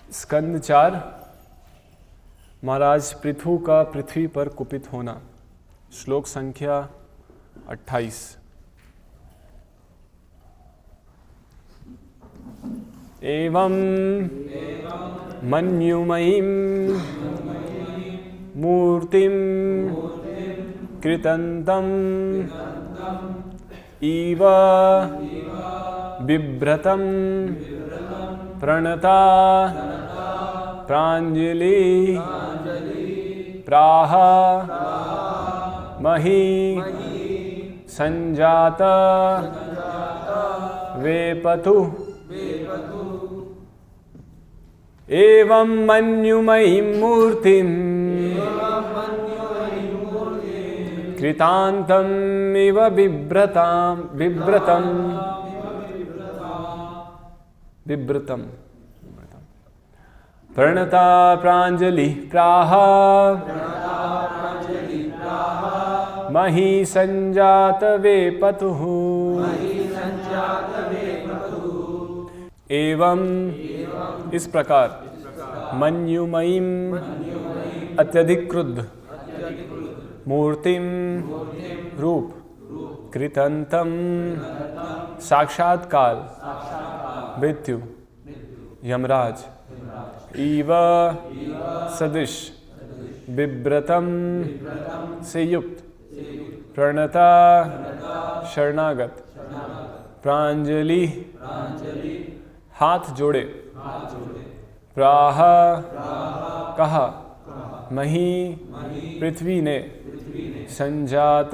स्कंद 4 महाराज पृथु का पृथ्वी पर कुपित होना। श्लोक संख्या 28। एवं मन्युमयीं मूर्तिं कृतन्तं इव बिभ्रतं प्रणता प्राञ्जलि प्राह मही संजात वेपतु एवं मन्युमयीं मूर्तिं कृतान्तम् इव बिभ्रतं प्रणता प्राञ्जलि प्राह मही संजात वेपतुः एवं इस प्रकार मन्युमयीं अत्यधिक क्रुद्ध मूर्तिम रूप कृतंतम साक्षात काल मृत्यु यमराज इव सदृश बिभ्रतम से युक्त प्रणता शरणागत प्रांजलि हाथ जोड़े प्राह कहा मही पृथ्वी ने संजात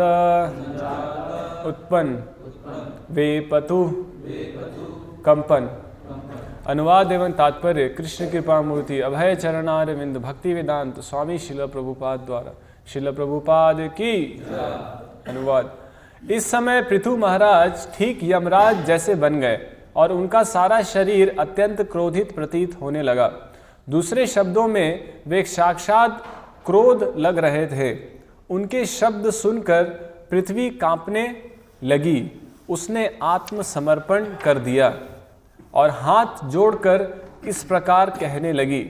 उत्पन्न वेपतु कंपन। अनुवाद एवं तात्पर्य कृष्ण कृपा मूर्ति अभय चरणारविंद भक्ति वेदांत स्वामी शिल प्रभुपाद द्वारा। शिल प्रभुपाद की अनुवाद। इस समय पृथु महाराज ठीक यमराज जैसे बन गए और उनका सारा शरीर अत्यंत क्रोधित प्रतीत होने लगा। दूसरे शब्दों में वे साक्षात क्रोध लग रहे थे। उनके शब्द सुनकर पृथ्वी कांपने लगी। उसने आत्मसमर्पण कर दिया और हाथ जोड़कर इस प्रकार कहने लगी।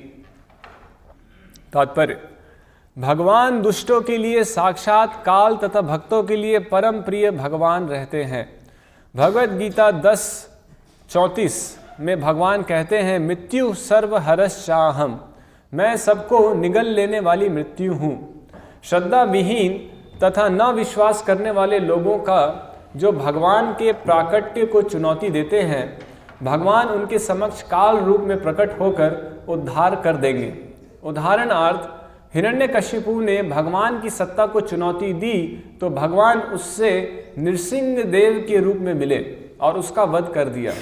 तात्पर्य भगवान दुष्टों के लिए साक्षात काल तथा भक्तों के लिए परम प्रिय भगवान रहते हैं। भगवत गीता 10:34 में भगवान कहते हैं मृत्यु सर्व हरश्चाहम, मैं सबको निगल लेने वाली मृत्यु हूँ। श्रद्धा विहीन तथा न विश्वास करने वाले लोगों का जो भगवान के प्राकट्य को चुनौती देते हैं, भगवान उनके समक्ष काल रूप में प्रकट होकर उद्धार कर देंगे। उदाहरणार्थ हिरण्यकशिपु ने भगवान की सत्ता को चुनौती दी तो भगवान उससे नृसिंह देव के रूप में मिले और उसका वध कर दिया।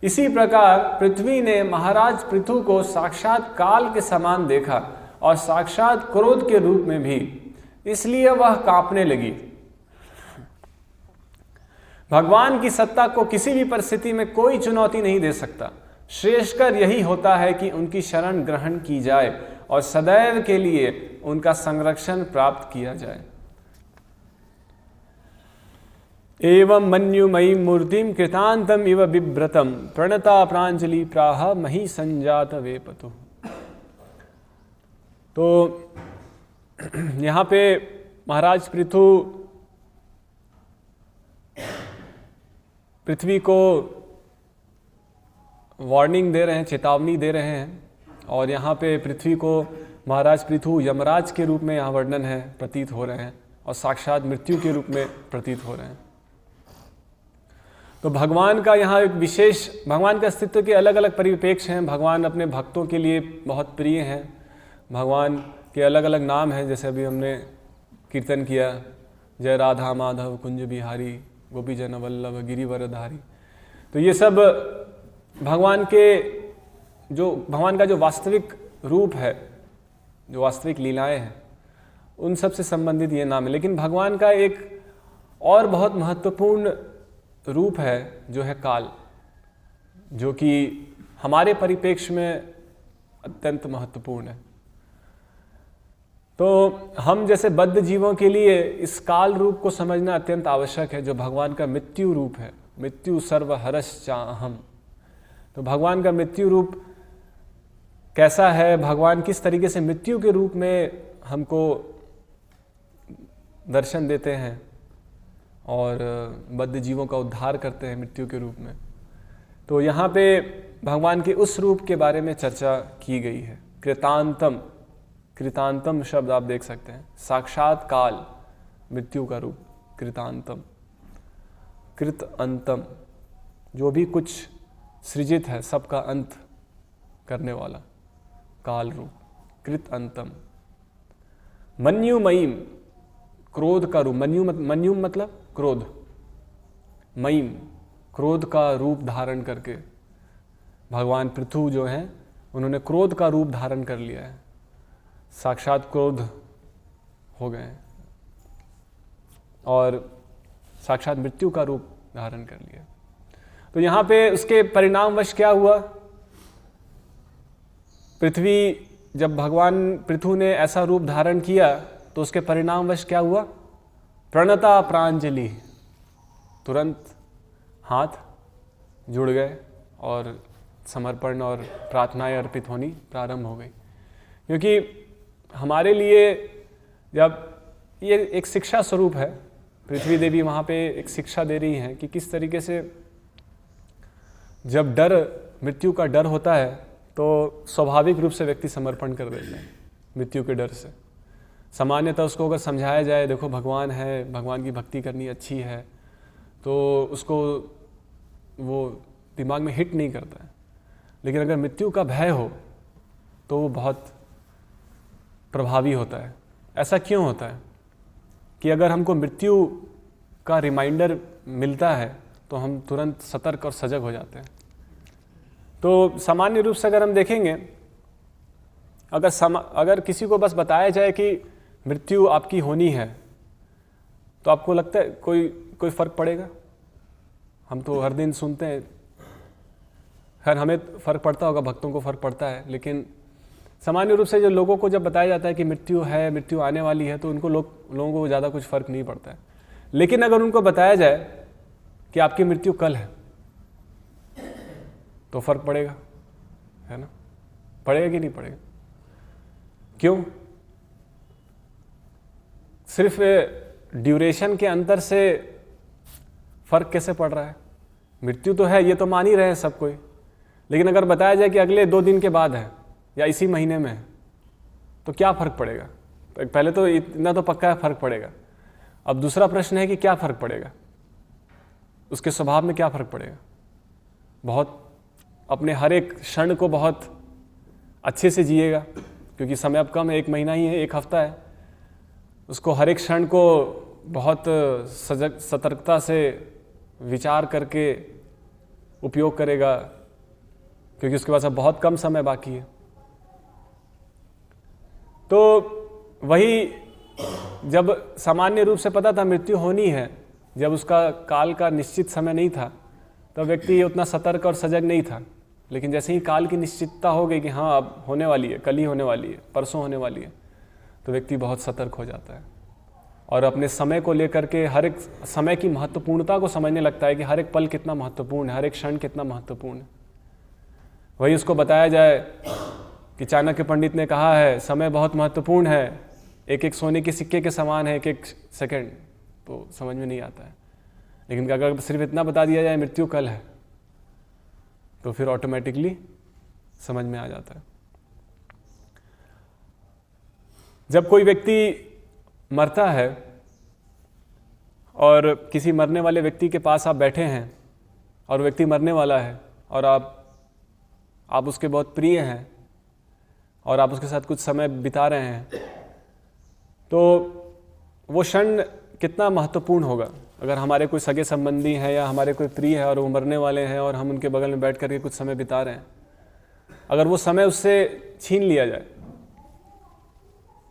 इसी प्रकार पृथ्वी ने महाराज पृथु को साक्षात काल के समान देखा और साक्षात क्रोध के रूप में भी, इसलिए वह कांपने लगी। भगवान की सत्ता को किसी भी परिस्थिति में कोई चुनौती नहीं दे सकता। श्रेयस्कर यही होता है कि उनकी शरण ग्रहण की जाए और सदैव के लिए उनका संरक्षण प्राप्त किया जाए। एवं मन्युमयीं मूर्तिं कृतांतम इव बिभ्रतम प्रणता प्रांजलि प्राह मही संजात वेपतु। तो यहाँ पे महाराज पृथ्वी को वार्निंग दे रहे हैं, चेतावनी दे रहे हैं। और यहाँ पे पृथ्वी को महाराज पृथु यमराज के रूप में यहाँ वर्णन है, प्रतीत हो रहे हैं और साक्षात मृत्यु के रूप में प्रतीत हो रहे हैं। तो भगवान का यहाँ एक विशेष, भगवान के अस्तित्व के अलग अलग परिप्रेक्ष्य हैं। भगवान अपने भक्तों के लिए बहुत प्रिय हैं। भगवान के अलग अलग नाम हैं, जैसे अभी हमने कीर्तन किया, जय राधा माधव कुंज बिहारी गोपी जन वल्लभ गिरिवरधारी। तो ये सब भगवान का जो वास्तविक रूप है, जो वास्तविक लीलाएं हैं, उन सब से संबंधित ये नाम है। लेकिन भगवान का एक और बहुत महत्वपूर्ण रूप है जो है काल, जो कि हमारे परिप्रेक्ष्य में अत्यंत महत्वपूर्ण है। तो हम जैसे बद्ध जीवों के लिए इस काल रूप को समझना अत्यंत आवश्यक है, जो भगवान का मृत्यु रूप है। मृत्यु सर्व हरश्चाहम। तो भगवान का मृत्यु रूप कैसा है, भगवान किस तरीके से मृत्यु के रूप में हमको दर्शन देते हैं और बद्ध जीवों का उद्धार करते हैं मृत्यु के रूप में। तो यहाँ पे भगवान के उस रूप के बारे में चर्चा की गई है। कृतांतम, कृतांतम शब्द आप देख सकते हैं, साक्षात काल, मृत्यु का रूप, कृतांतम, कृत अंतम, जो भी कुछ सृजित है सबका अंत करने वाला काल रूप, कृत अंतम। मन्युमयीम, क्रोध का रूप, मन्युम मतलब क्रोध, मयीम, क्रोध का रूप धारण करके भगवान पृथु जो हैं उन्होंने क्रोध का रूप धारण कर लिया है, साक्षात क्रोध हो गए हैं और साक्षात मृत्यु का रूप धारण कर लिया। तो यहाँ पे उसके परिणामवश क्या हुआ, पृथ्वी, जब भगवान पृथु ने ऐसा रूप धारण किया तो उसके परिणामवश क्या हुआ, प्रणता प्रांजलि, तुरंत हाथ जुड़ गए और समर्पण और प्रार्थनाएं अर्पित होनी प्रारंभ हो गई। क्योंकि हमारे लिए जब ये एक शिक्षा स्वरूप है, पृथ्वी देवी वहाँ पे एक शिक्षा दे रही हैं कि किस तरीके से जब डर, मृत्यु का डर होता है तो स्वाभाविक रूप से व्यक्ति समर्पण कर देता है मृत्यु के डर से। सामान्यतः उसको अगर समझाया जाए, देखो भगवान है, भगवान की भक्ति करनी अच्छी है, तो उसको वो दिमाग में हिट नहीं करता है। लेकिन अगर मृत्यु का भय हो तो वो बहुत प्रभावी होता है। ऐसा क्यों होता है कि अगर हमको मृत्यु का रिमाइंडर मिलता है तो हम तुरंत सतर्क और सजग हो जाते हैं। तो सामान्य रूप से अगर हम देखेंगे, अगर किसी को बस बताया जाए कि मृत्यु आपकी होनी है तो आपको लगता है कोई फर्क पड़ेगा? हम तो हर दिन सुनते हैं, खैर हमें फर्क पड़ता होगा, भक्तों को फर्क पड़ता है, लेकिन सामान्य रूप से जो लोगों को जब बताया जाता है कि मृत्यु है, मृत्यु आने वाली है, तो उनको लोगों को ज़्यादा कुछ फर्क नहीं पड़ता है। लेकिन अगर उनको बताया जाए कि आपकी मृत्यु कल है तो फर्क पड़ेगा, है ना? पड़ेगा कि नहीं पड़ेगा? क्यों? सिर्फ ड्यूरेशन के अंतर से फर्क कैसे पड़ रहा है? मृत्यु तो है, ये तो मान ही रहे हैं सब कोई, लेकिन अगर बताया जाए कि अगले 2 दिन के बाद है या इसी महीने में है तो क्या फर्क पड़ेगा? पहले तो इतना तो पक्का है फर्क पड़ेगा। अब दूसरा प्रश्न है कि क्या फर्क पड़ेगा, उसके स्वभाव में क्या फर्क पड़ेगा? बहुत अपने हर एक क्षण को बहुत अच्छे से जिएगा, क्योंकि समय अब कम है, 1 महीना ही है, 1 हफ्ता है। उसको हर एक क्षण को बहुत सतर्कता से विचार करके उपयोग करेगा, क्योंकि उसके पास अब बहुत कम समय बाकी है। तो वही जब सामान्य रूप से पता था मृत्यु होनी है, जब उसका काल का निश्चित समय नहीं था, तब व्यक्ति उतना सतर्क और सजग नहीं था। लेकिन जैसे ही काल की निश्चितता हो गई कि हाँ अब होने वाली है, कल ही होने वाली है, परसों होने वाली है, तो व्यक्ति बहुत सतर्क हो जाता है और अपने समय को लेकर के हर एक समय की महत्वपूर्णता को समझने लगता है कि हर एक पल कितना महत्वपूर्ण है, हर एक क्षण कितना महत्वपूर्ण है। वही उसको बताया जाए कि चाणक्य पंडित ने कहा है समय बहुत महत्वपूर्ण है, एक एक सोने के सिक्के के समान है एक एक सेकंड, तो समझ में नहीं आता है। लेकिन अगर सिर्फ इतना बता दिया जाए मृत्यु कल है, तो फिर ऑटोमेटिकली समझ में आ जाता है। जब कोई व्यक्ति मरता है और किसी मरने वाले व्यक्ति के पास आप बैठे हैं और व्यक्ति मरने वाला है और आप उसके बहुत प्रिय हैं और आप उसके साथ कुछ समय बिता रहे हैं, तो वो क्षण कितना महत्वपूर्ण होगा। अगर हमारे कोई सगे संबंधी हैं या हमारे कोई प्रिय है और वो मरने वाले हैं और हम उनके बगल में बैठ करके कुछ समय बिता रहे हैं, अगर वो समय उससे छीन लिया जाए,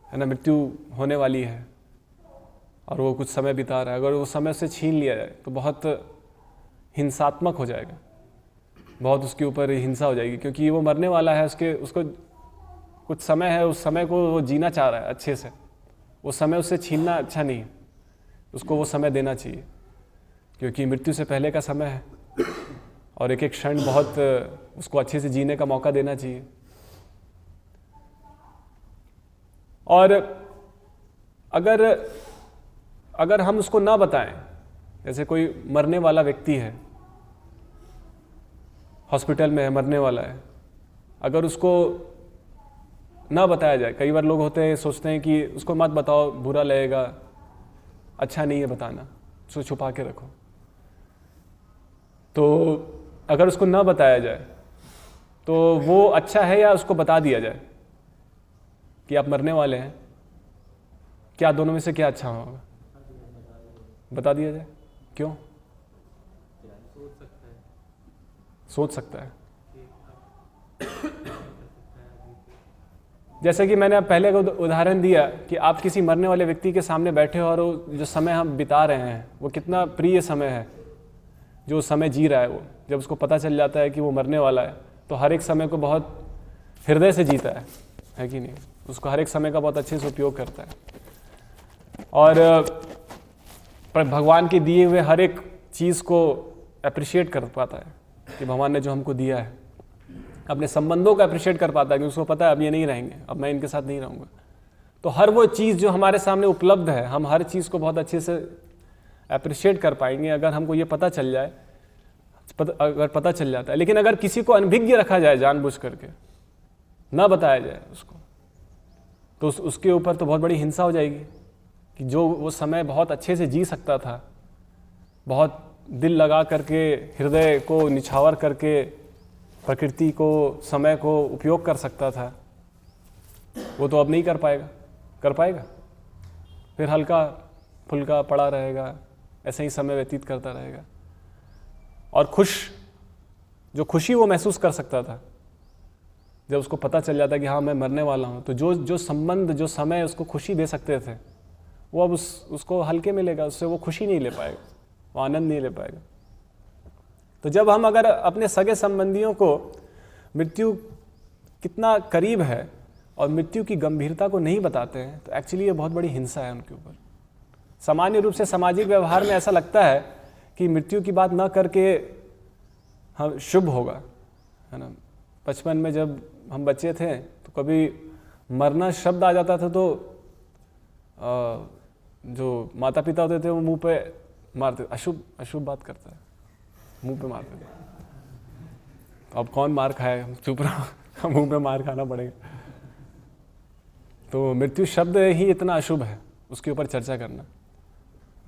है ना, मृत्यु होने वाली है और वो कुछ समय बिता रहा है, अगर वो समय उससे छीन लिया जाए तो बहुत हिंसात्मक हो जाएगा, बहुत उसके ऊपर हिंसा हो जाएगी, क्योंकि वो मरने वाला है, उसको कुछ समय है, उस समय को वो जीना चाह रहा है अच्छे से, वो समय उससे छीनना अच्छा नहीं है, उसको वो समय देना चाहिए, क्योंकि मृत्यु से पहले का समय है और एक एक क्षण बहुत उसको अच्छे से जीने का मौका देना चाहिए। और अगर हम उसको ना बताएं, जैसे कोई मरने वाला व्यक्ति है, हॉस्पिटल में है, मरने वाला है, अगर उसको ना बताया जाए, कई बार लोग होते हैं सोचते हैं कि उसको मत बताओ, बुरा लगेगा, अच्छा नहीं है बताना, उसको छुपा के रखो। तो अगर उसको ना बताया जाए तो वो अच्छा है, या उसको बता दिया जाए कि आप मरने वाले हैं, क्या दोनों में से क्या अच्छा होगा? बता दिया जाए। क्यों? सोच सकता है। जैसे कि मैंने पहले को उदाहरण दिया कि आप किसी मरने वाले व्यक्ति के सामने बैठे हो और वो जो समय हम बिता रहे हैं वो कितना प्रिय समय है, जो समय जी रहा है वो, जब उसको पता चल जाता है कि वो मरने वाला है तो हर एक समय को बहुत हृदय से जीता है कि नहीं? उसको हर एक समय का बहुत अच्छे से उपयोग करता है और भगवान के दिए हुए हर एक चीज़ को अप्रिशिएट कर पाता है कि भगवान ने जो हमको दिया है। अपने संबंधों को अप्रिशिएट कर पाता है कि उसको पता है अब ये नहीं रहेंगे, अब मैं इनके साथ नहीं रहूँगा। तो हर वो चीज़ जो हमारे सामने उपलब्ध है, हम हर चीज़ को बहुत अच्छे से अप्रिशिएट कर पाएंगे अगर हमको ये पता चल जाए, अगर पता चल जाता है। लेकिन अगर किसी को अनभिज्ञ रखा जाए, जानबूझ करके ना बताया जाए उसको, तो उसके ऊपर तो बहुत बड़ी हिंसा हो जाएगी कि जो वो समय बहुत अच्छे से जी सकता था, बहुत दिल लगा करके, हृदय को निछावर करके, प्रकृति को, समय को उपयोग कर सकता था, वो तो अब नहीं कर पाएगा। कर पाएगा? फिर हल्का फुल्का पड़ा रहेगा, ऐसे ही समय व्यतीत करता रहेगा। और जो खुशी वो महसूस कर सकता था जब उसको पता चल जाता कि हाँ मैं मरने वाला हूँ, तो जो संबंध, जो समय उसको खुशी दे सकते थे, वो अब उसको हल्के में लेगा, उससे वो खुशी नहीं ले पाएगा, वो आनंद नहीं ले पाएगा। तो जब हम अगर अपने सगे संबंधियों को मृत्यु कितना करीब है और मृत्यु की गंभीरता को नहीं बताते हैं, तो एक्चुअली ये बहुत बड़ी हिंसा है उनके ऊपर। सामान्य रूप से सामाजिक व्यवहार में ऐसा लगता है कि मृत्यु की बात ना करके हम शुभ होगा, है ना। बचपन में जब हम बच्चे थे तो कभी मरना शब्द आ जाता था तो जो माता पिता होते थे वो मुंह पे मारते, अशुभ बात करता है, मुंह पे मारते थे। अब कौन मार खाए, चुप रहो, मुंह पे मार खाना पड़ेगा। तो मृत्यु शब्द ही इतना अशुभ है, उसके ऊपर चर्चा करना,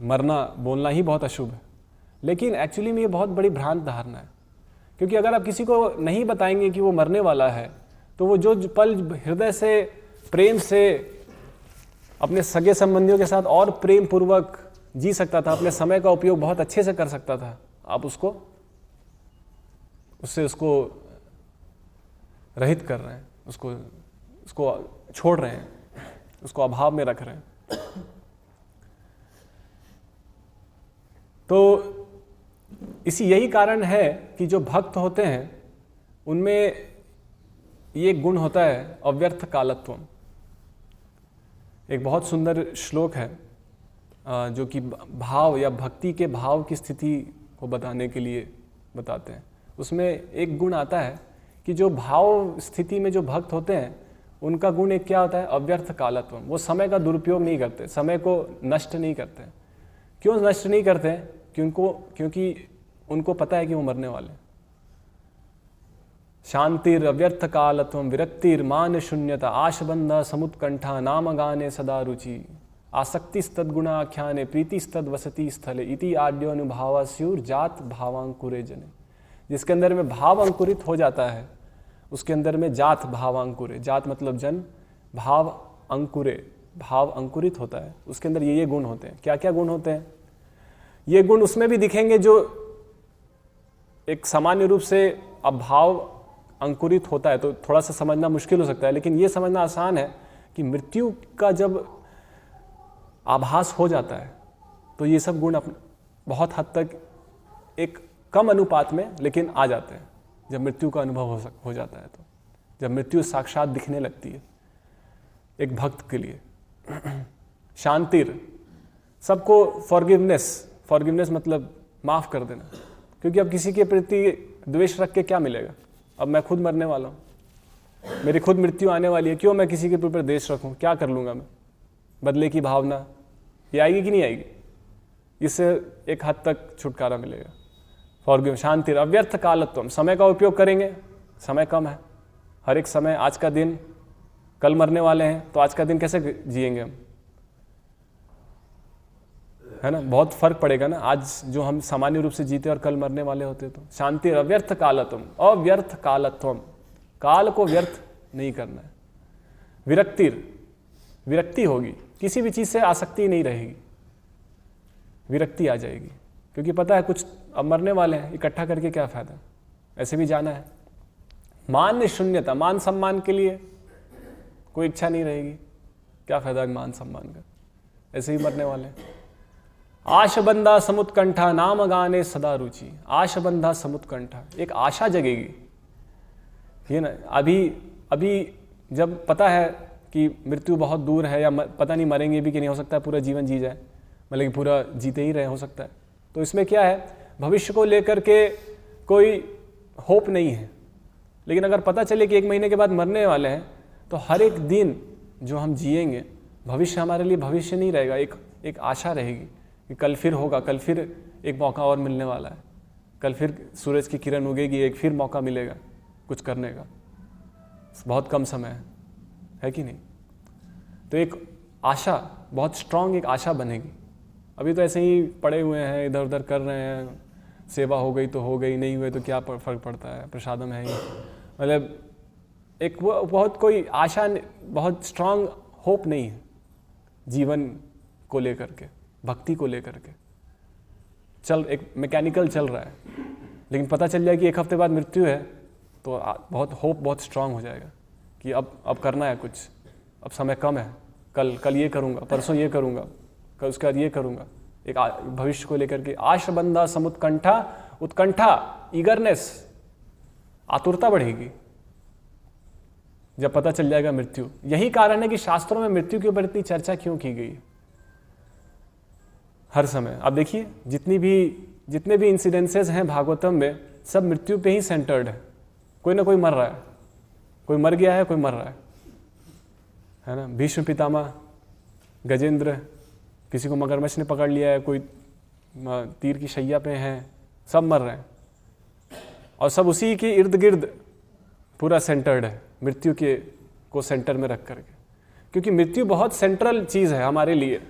मरना बोलना ही बहुत अशुभ है। लेकिन एक्चुअली में ये बहुत बड़ी भ्रांत धारणा है, क्योंकि अगर आप किसी को नहीं बताएंगे कि वो मरने वाला है, तो वो जो पल हृदय से, प्रेम से अपने सगे संबंधियों के साथ और प्रेम पूर्वक जी सकता था, अपने समय का उपयोग बहुत अच्छे से कर सकता था, आप उसको रहित कर रहे हैं, उसको छोड़ रहे हैं, उसको अभाव में रख रहे हैं। तो यही कारण है कि जो भक्त होते हैं उनमें ये गुण होता है अव्यर्थ कालत्वम। एक बहुत सुंदर श्लोक है जो कि भाव या भक्ति के भाव की स्थिति को बताने के लिए बताते हैं। उसमें एक गुण आता है कि जो भाव स्थिति में जो भक्त होते हैं उनका गुण एक क्या होता है, अव्यर्थ कालत्वम। वो समय का दुरुपयोग नहीं करते, समय को नष्ट नहीं करते। क्यों नष्ट नहीं करते? क्योंकि उनको पता है कि वो मरने वाले। शांतिर अव्यर्थ कालत्वम विरक्तिर मान शून्यता आशबंधा समुत्कंठा नाम गाने सदा रुचि आसक्तिस्तद्गुणाख्याने प्रीतिस्तद वसति स्थले इति आड्यो अनुभावा स्युर जात भावांकुरे जने। जिसके अंदर में भाव अंकुरित हो जाता है उसके अंदर में जात भावांकुरे, जात मतलब जन, भाव अंकुरे, भाव अंकुरित होता है, उसके अंदर ये गुण होते हैं। क्या क्या गुण होते हैं? ये गुण उसमें भी दिखेंगे जो एक सामान्य रूप से अब भाव अंकुरित होता है तो थोड़ा सा समझना मुश्किल हो सकता है, लेकिन ये समझना आसान है कि मृत्यु का जब आभास हो जाता है तो ये सब गुण बहुत हद तक एक कम अनुपात में लेकिन आ जाते हैं। जब मृत्यु का अनुभव हो जाता है, तो जब मृत्यु साक्षात दिखने लगती है एक भक्त के लिए। शांतिर, सबको फॉरगिवनेस मतलब माफ कर देना, क्योंकि अब किसी के प्रति द्वेष रख के क्या मिलेगा? अब मैं खुद मरने वाला हूँ, मेरी खुद मृत्यु आने वाली है, क्यों मैं किसी के ऊपर देश रखूं, क्या कर लूँगा मैं, बदले की भावना ये आएगी कि नहीं आएगी? इससे एक हद तक छुटकारा मिलेगा। फॉरगिव, शांति, अव्यर्थ कालत्वम, समय का उपयोग करेंगे, समय कम है, हर एक समय, आज का दिन, कल मरने वाले हैं, तो आज का दिन कैसे जिएंगे हम, है ना? बहुत फर्क पड़ेगा ना, आज जो हम सामान्य रूप से जीते और कल मरने वाले होते। तो शांति, अव्यर्थ कालत्वम, अव्यर्थ कालत्वम, काल को व्यर्थ नहीं करना है। विरक्ति होगी, किसी भी चीज से आसक्ति नहीं रहेगी, विरक्ति आ जाएगी, क्योंकि पता है कुछ अब मरने वाले हैं, इकट्ठा करके क्या फायदा, ऐसे भी जाना है। मान शून्यता, मान सम्मान के लिए कोई इच्छा नहीं रहेगी, क्या फायदा मान सम्मान का, ऐसे ही मरने वाले हैं। आशबंधा समुत्कंठा, नाम गाने सदा रुचि। आशबंधा समुत्कंठा, एक आशा जगेगी, ये ना, अभी जब पता है कि मृत्यु बहुत दूर है, या पता नहीं मरेंगे भी कि नहीं, हो सकता है पूरा जीवन जी जाए, मतलब कि पूरा जीते ही रहे, हो सकता है, तो इसमें क्या है, भविष्य को लेकर के कोई होप नहीं है। लेकिन अगर पता चले कि 1 महीने के बाद मरने वाले हैं, तो हर एक दिन जो हम जिएंगे, भविष्य हमारे लिए भविष्य नहीं रहेगा, एक आशा रहेगी कि कल फिर होगा, कल फिर एक मौका और मिलने वाला है, कल फिर सूरज की किरण उगेगी, एक फिर मौका मिलेगा कुछ करने का, बहुत कम समय है कि नहीं? तो एक आशा, बहुत स्ट्रांग एक आशा बनेगी। अभी तो ऐसे ही पड़े हुए हैं, इधर उधर कर रहे हैं, सेवा हो गई तो हो गई, नहीं हुए तो क्या फर्क पड़ता है, प्रसादम है ही, मतलब एक वो बहुत कोई आशा, बहुत स्ट्रांग होप नहीं है जीवन को लेकर के, भक्ति को लेकर के। एक मैकेनिकल चल रहा है, लेकिन पता चल जाए कि 1 हफ्ते बाद मृत्यु है, तो बहुत होप, बहुत स्ट्रांग हो जाएगा कि अब करना है कुछ, अब समय कम है, कल ये करूँगा, परसों ये करूँगा, कल उसके बाद ये करूँगा, एक भविष्य को लेकर के। आशबंधा समुत्कंठा, उत्कंठा, ईगरनेस, आतुरता बढ़ेगी जब पता चल जाएगा मृत्यु। यही कारण है कि शास्त्रों में मृत्यु के ऊपर इतनी चर्चा क्यों की गई हर समय। अब देखिए, जितने भी इंसिडेंसेस हैं भागवतम में, सब मृत्यु पे ही सेंटर्ड है। कोई ना कोई मर रहा है, कोई मर गया है, कोई मर रहा है ना? भीष्म पितामह, गजेंद्र, किसी को मगरमच्छ ने पकड़ लिया है, कोई तीर की शैया पे हैं, सब मर रहे हैं, और सब उसी के इर्द गिर्द पूरा सेंटर्ड है, मृत्यु को सेंटर में रख करके। क्योंकि मृत्यु बहुत सेंट्रल चीज़ है हमारे लिए,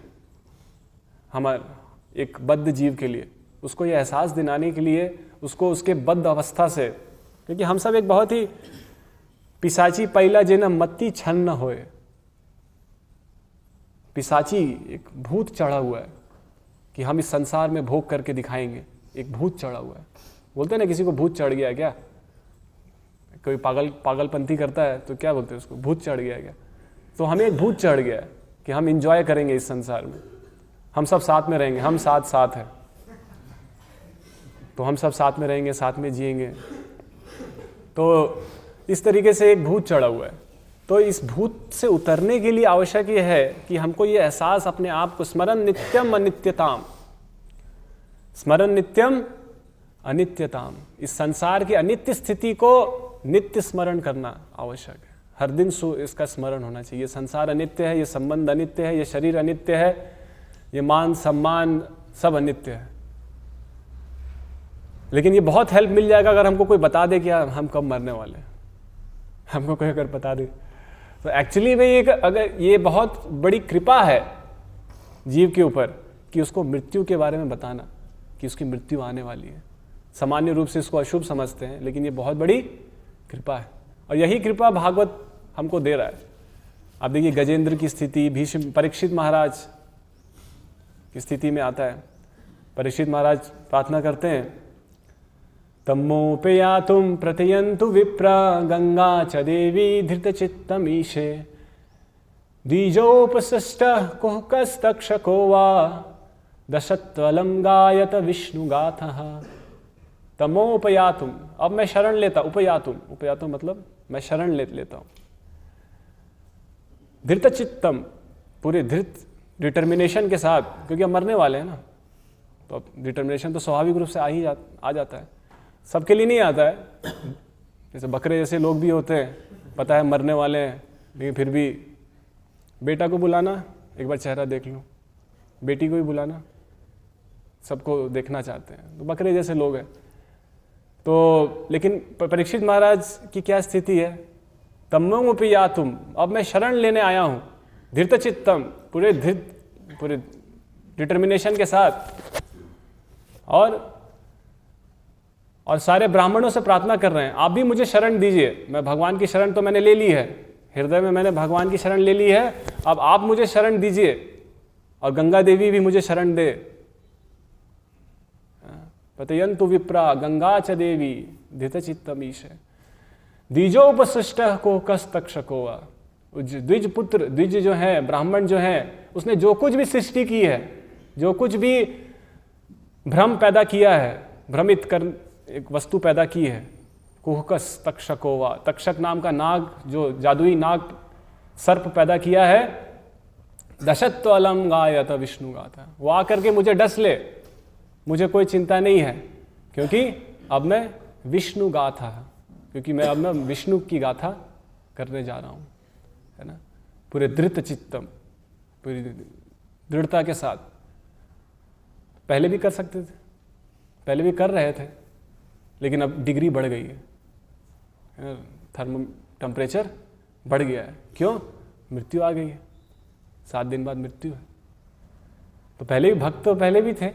हमारे एक बद्ध जीव के लिए, उसको ये एहसास दिलाने के लिए, उसको उसके बद्ध अवस्था से, क्योंकि हम सब एक बहुत ही पिशाची पहिला जेना मत्ती छन्न होए, पिशाची एक भूत चढ़ा हुआ है कि हम इस संसार में भोग करके दिखाएंगे, एक भूत चढ़ा हुआ है। बोलते हैं ना किसी को भूत चढ़ गया है, क्या कोई पागलपंथी करता है तो क्या बोलते हैं उसको, भूत चढ़ गया है क्या? तो हमें एक भूत चढ़ गया है कि हम इंजॉय करेंगे इस संसार में, हम सब साथ में रहेंगे, हम साथ है, तो हम सब साथ में रहेंगे, साथ में जिएंगे। तो इस तरीके से एक भूत चढ़ा हुआ है। तो इस भूत से उतरने के लिए आवश्यक ये है कि हमको ये एहसास अपने आप को, स्मरण नित्यम अनित्यताम, स्मरण नित्यम अनित्यताम, इस संसार की अनित्य स्थिति को नित्य स्मरण करना आवश्यक है। हर दिन इसका स्मरण होना चाहिए। संसार अनित्य है, ये संबंध अनित्य है, ये शरीर अनित्य है, ये मान सम्मान सब अनित्य है। लेकिन ये बहुत हेल्प मिल जाएगा अगर हमको कोई बता दे कि हम कब मरने वाले हैं, हमको कोई अगर बता दे तो एक्चुअली में अगर ये बहुत बड़ी कृपा है जीव के ऊपर कि उसको मृत्यु के बारे में बताना कि उसकी मृत्यु आने वाली है। सामान्य रूप से इसको अशुभ समझते हैं, लेकिन ये बहुत बड़ी कृपा है, और यही कृपा भागवत हमको दे रहा है। आप देखिए गजेंद्र की स्थिति, भीष्म, परीक्षित महाराज की स्थिति में आता है। परीक्षित महाराज प्रार्थना करते हैं, तम्मोपयातुम प्रथयन्तु विप्रा गंगा च देवी धृतचित्तमीशे द्विजोपसृष्टः कुहकस्तक्षको वा दशत्वलं गायत विष्णुगाथः। तमोपयातुम, अब मैं शरण लेता, उपयातुम मतलब मैं शरण लेता हूं। धृतचित्तम, पूरे धृत डिटर्मिनेशन के साथ, क्योंकि हम मरने वाले हैं ना, तो अब डिटर्मिनेशन तो स्वाभाविक रूप से आ जाता है। सबके लिए नहीं आता है, जैसे बकरे जैसे लोग भी होते हैं पता है मरने वाले हैं, लेकिन फिर भी बेटा को बुलाना, एक बार चेहरा देख लूँ, बेटी को भी बुलाना, सबको देखना चाहते हैं, तो बकरे जैसे लोग हैं। तो लेकिन परीक्षित महाराज की क्या स्थिति है, तम्मोपि तुम, अब मैं शरण लेने आया हूँ, धृतचित्तम, पूरे डिटर्मिनेशन के साथ, और सारे ब्राह्मणों से प्रार्थना कर रहे हैं, आप भी मुझे शरण दीजिए। मैं भगवान की शरण तो मैंने ले ली है, हृदय में मैंने भगवान की शरण ले ली है, अब आप मुझे शरण दीजिए, और गंगा देवी भी मुझे शरण दे। पतयन्तु विप्रा गंगा च देवी धृतचित्तमीश द्विजोपसृष्ट को कस तक्षको। द्विज पुत्र, द्विज जो है, ब्राह्मण जो है, उसने जो कुछ भी सृष्टि की है, जो कुछ भी भ्रम पैदा किया है, भ्रमित कर एक वस्तु पैदा की है, कुहकस तक्षकोवा, तक्षक नाम का नाग, जो जादुई नाग सर्प पैदा किया है, दशत्व अलम गायत विष्णु गाथा, वो आकर के मुझे डस ले, मुझे कोई चिंता नहीं है, क्योंकि अब मैं विष्णु गाथा, क्योंकि अब मैं विष्णु की गाथा करने जा रहा हूँ, है ना, पूरे धृत चित्तम, पूरी दृढ़ता के साथ। पहले भी कर सकते थे, पहले भी कर रहे थे, लेकिन अब डिग्री बढ़ गई है, टेम्परेचर बढ़ गया है। क्यों? मृत्यु आ गई है, 7 दिन बाद मृत्यु है। तो पहले भी भक्त तो पहले भी थे,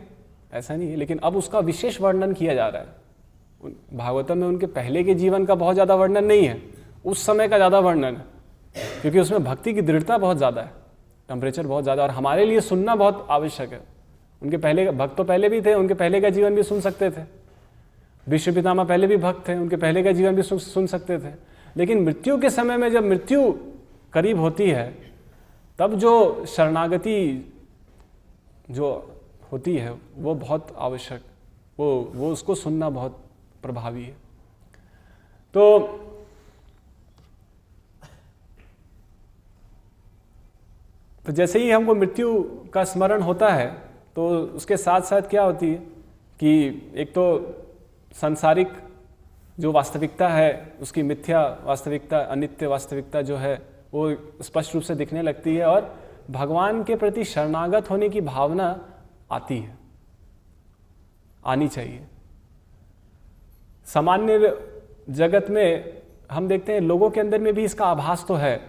ऐसा नहीं है, लेकिन अब उसका विशेष वर्णन किया जा रहा है। भागवतम में उनके पहले के जीवन का बहुत ज़्यादा वर्णन नहीं है, उस समय का ज़्यादा वर्णन है, क्योंकि उसमें भक्ति की दृढ़ता बहुत ज़्यादा है, टेम्परेचर बहुत ज़्यादा, और हमारे लिए सुनना बहुत आवश्यक है। उनके पहले भक्त तो पहले भी थे, उनके पहले का जीवन भी सुन सकते थे। विश्व पितामह पहले भी भक्त थे, उनके पहले का जीवन भी सुन सकते थे। लेकिन मृत्यु के समय में, जब मृत्यु करीब होती है, तब जो शरणागति जो होती है वो बहुत आवश्यक, वो उसको सुनना बहुत प्रभावी है। तो जैसे ही हमको मृत्यु का स्मरण होता है, तो उसके साथ साथ क्या होती है कि एक तो सांसारिक जो वास्तविकता है, उसकी मिथ्या वास्तविकता, अनित्य वास्तविकता जो है, वो स्पष्ट रूप से दिखने लगती है, और भगवान के प्रति शरणागत होने की भावना आती है, आनी चाहिए। सामान्य जगत में हम देखते हैं, लोगों के अंदर में भी इसका आभास तो है।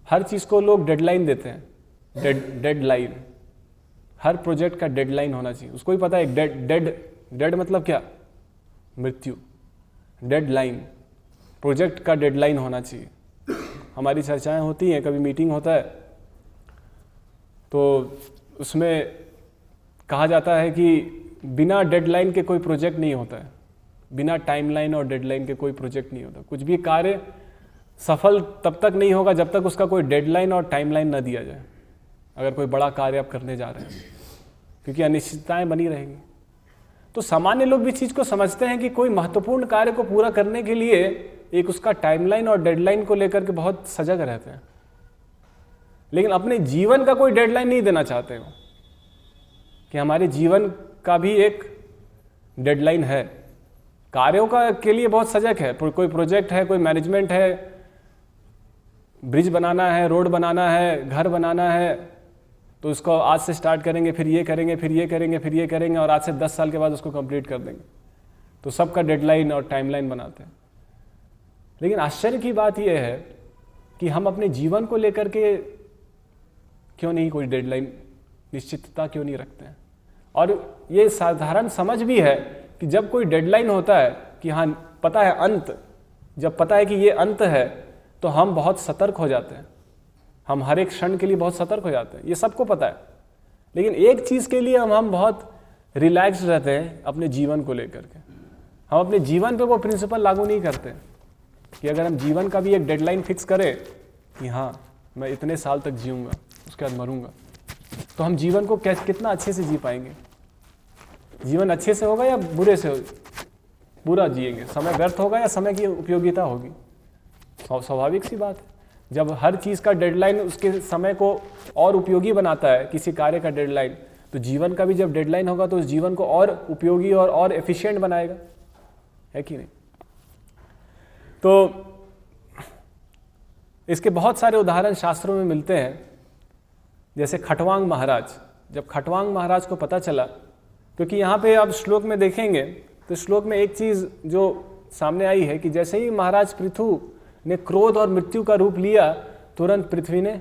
हर चीज को लोग डेडलाइन देते हैं, डेडलाइन, हर प्रोजेक्ट का डेडलाइन होना चाहिए। उसको ही पता है डेड मतलब क्या, मृत्यु। डेडलाइन, प्रोजेक्ट का डेडलाइन होना चाहिए। हमारी चर्चाएं होती हैं, कभी मीटिंग होता है तो उसमें कहा जाता है कि बिना डेडलाइन के कोई प्रोजेक्ट नहीं होता है, बिना टाइमलाइन और डेडलाइन के कोई प्रोजेक्ट नहीं होता। कुछ भी कार्य सफल तब तक नहीं होगा जब तक उसका कोई डेडलाइन और टाइमलाइन न दिया जाए। अगर कोई बड़ा कार्य आप करने जा रहे हैं, क्योंकि अनिश्चितताएं बनी रहेंगी। तो सामान्य लोग भी चीज को समझते हैं कि कोई महत्वपूर्ण कार्य को पूरा करने के लिए एक उसका टाइमलाइन और डेडलाइन को लेकर के बहुत सजग रहते हैं, लेकिन अपने जीवन का कोई डेडलाइन नहीं देना चाहते हो कि हमारे जीवन का भी एक डेडलाइन है। कार्यों का के लिए बहुत सजग है, कोई प्रोजेक्ट है, कोई मैनेजमेंट है, ब्रिज बनाना है, रोड बनाना है, घर बनाना है, तो उसको आज से स्टार्ट करेंगे, फिर ये करेंगे, फिर ये करेंगे, फिर ये करेंगे, और आज से 10 साल के बाद उसको कंप्लीट कर देंगे। तो सबका डेडलाइन और टाइमलाइन बनाते हैं। लेकिन आश्चर्य की बात यह है कि हम अपने जीवन को लेकर के क्यों नहीं कोई डेडलाइन, निश्चितता क्यों नहीं रखते हैं। और ये साधारण समझ भी है कि जब कोई डेडलाइन होता है कि हाँ पता है अंत, जब पता है कि ये अंत है, तो हम बहुत सतर्क हो जाते हैं, हम हर एक क्षण के लिए बहुत सतर्क हो जाते हैं, ये सबको पता है। लेकिन एक चीज़ के लिए हम बहुत रिलैक्स रहते हैं अपने जीवन को लेकर के। हम अपने जीवन पे वो प्रिंसिपल लागू नहीं करते कि अगर हम जीवन का भी एक डेडलाइन फिक्स करें कि हाँ मैं इतने साल तक जीऊँगा, उसके बाद मरूंगा, तो हम जीवन को कितना अच्छे से जी पाएंगे। जीवन अच्छे से होगा या बुरे से बुरा जिएंगे, समय व्यर्थ होगा या समय की उपयोगिता होगी। स्वाभाविक सी बात है, जब हर चीज़ का डेडलाइन उसके समय को और उपयोगी बनाता है, किसी कार्य का डेडलाइन, तो जीवन का भी जब डेडलाइन होगा तो उस जीवन को और उपयोगी और एफिशिएंट बनाएगा, है कि नहीं। तो इसके बहुत सारे उदाहरण शास्त्रों में मिलते हैं। जैसे खटवांग महाराज, जब खटवांग महाराज को पता चला, क्योंकि यहाँ पे आप श्लोक में देखेंगे तो श्लोक में एक चीज़ जो सामने आई है कि जैसे ही महाराज पृथु ने क्रोध और मृत्यु का रूप लिया, तुरंत पृथ्वी ने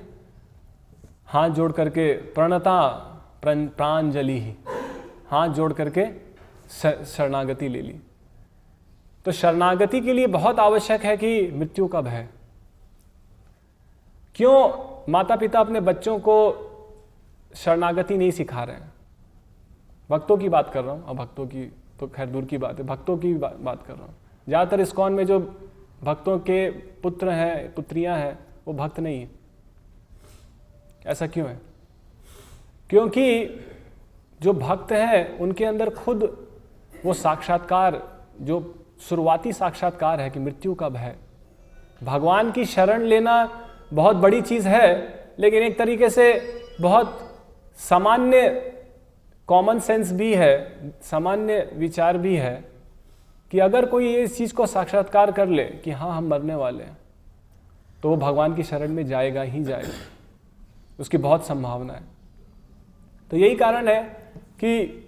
हाथ जोड़ करके प्रणता प्रांजलि, हाथ जोड़ करके शरणागति ले ली। तो शरणागति के लिए बहुत आवश्यक है कि मृत्यु का भय। क्यों माता पिता अपने बच्चों को शरणागति नहीं सिखा रहे हैं? भक्तों की बात कर रहा हूं, अब भक्तों की तो खैर दूर की बात है, भक्तों की बात कर रहा हूं। ज्यादातर इस्कॉन में जो भक्तों के पुत्र हैं, पुत्रियां हैं, वो भक्त नहीं है। ऐसा क्यों है? क्योंकि जो भक्त हैं उनके अंदर खुद वो साक्षात्कार, जो शुरुआती साक्षात्कार है कि मृत्यु का भय। भगवान की शरण लेना बहुत बड़ी चीज है, लेकिन एक तरीके से बहुत सामान्य कॉमन सेंस भी है, सामान्य विचार भी है कि अगर कोई इस चीज को साक्षात्कार कर ले कि हाँ हम मरने वाले हैं, तो वो भगवान की शरण में जाएगा ही जाएगा, उसकी बहुत संभावना है। तो यही कारण है कि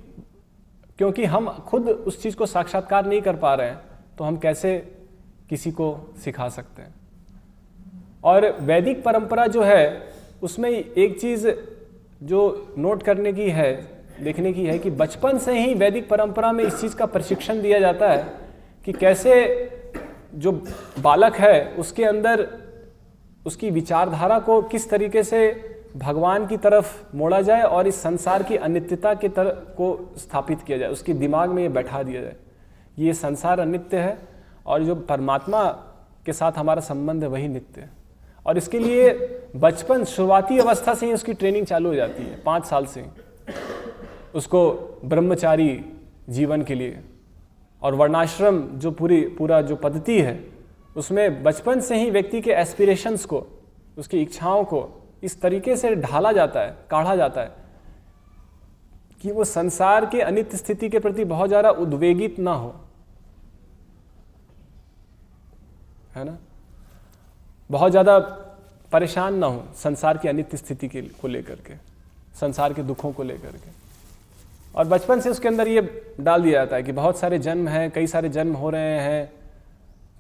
क्योंकि हम खुद उस चीज को साक्षात्कार नहीं कर पा रहे हैं, तो हम कैसे किसी को सिखा सकते हैं। और वैदिक परंपरा जो है उसमें एक चीज जो नोट करने की है, देखने की है कि बचपन से ही वैदिक परंपरा में इस चीज का प्रशिक्षण दिया जाता है कि कैसे जो बालक है उसके अंदर उसकी विचारधारा को किस तरीके से भगवान की तरफ मोड़ा जाए और इस संसार की अनित्यता की तरफ को स्थापित किया जाए, उसके दिमाग में ये बैठा दिया जाए। ये संसार अनित्य है और जो परमात्मा के साथ हमारा संबंध है वही नित्य है। और इसके लिए बचपन, शुरुआती अवस्था से ही उसकी ट्रेनिंग चालू हो जाती है, 5 साल से उसको ब्रह्मचारी जीवन के लिए। और वर्णाश्रम जो पूरा जो पद्धति है उसमें बचपन से ही व्यक्ति के एस्पिरेशंस को, उसकी इच्छाओं को इस तरीके से ढाला जाता है, काढ़ा जाता है कि वो संसार के अनित्य स्थिति के प्रति बहुत ज़्यादा उद्वेगित ना हो, है ना, बहुत ज़्यादा परेशान ना हो संसार की अनित्य स्थिति को लेकर के, संसार के दुखों को लेकर के। और बचपन से उसके अंदर ये डाल दिया जाता है कि बहुत सारे जन्म हैं, कई सारे जन्म हो रहे हैं,